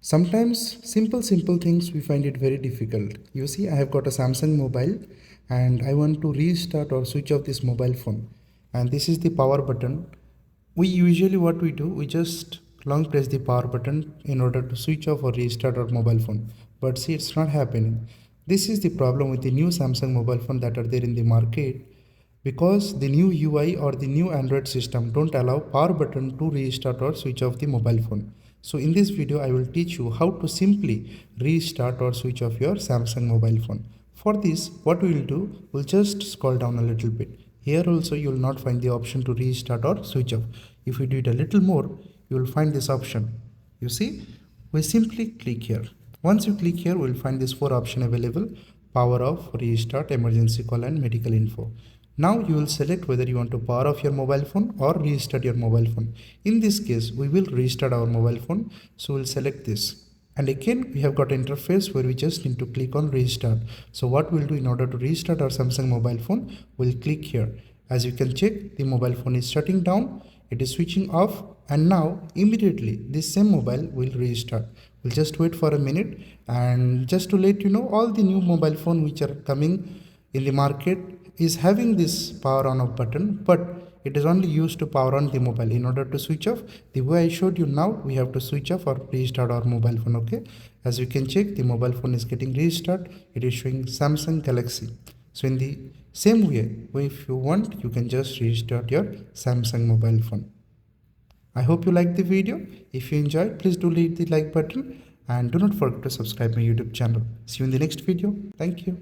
Sometimes simple things we find it very difficult. You see, I have got a Samsung mobile and I want to restart or switch off this mobile phone. And this is the power button. We usually what we do, we just long press the power button in order to switch off or restart our mobile phone. But see, it's not happening. This is the problem with the new Samsung mobile phone that are there in the market, because the new UI or the new Android system don't allow power button to restart or switch off the mobile phone. So in this video I will teach you how to simply restart or switch off your Samsung mobile phone. For this, what we will do, we'll just scroll down a little bit. Here also you will not find the option to restart or switch off. If we do it a little more, you will find this option. You see, we simply click here. Once you click here, we will find this 4 option available: power off, restart, emergency call and medical info. Now you will select whether you want to power off your mobile phone or restart your mobile phone. In this case, we will restart our mobile phone. So we'll select this. And again, we have got an interface where we just need to click on restart. So what we'll do in order to restart our Samsung mobile phone, we'll click here. As you can check, the mobile phone is shutting down, it is switching off, and now immediately this same mobile will restart. We'll just wait for a minute, and just to let you know, all the new mobile phone which are coming in the market is having this power on off button, but it is only used to power on the mobile. In order to switch off, the way I showed you now, we have to switch off or restart our mobile phone. Okay, as you can check, the mobile phone is getting restart. It is showing Samsung Galaxy. So in the same way, if you want, you can just restart your Samsung mobile phone. I hope you liked the video. If you enjoyed, please do hit the like button and do not forget to subscribe my YouTube channel. See you in the next video. Thank you.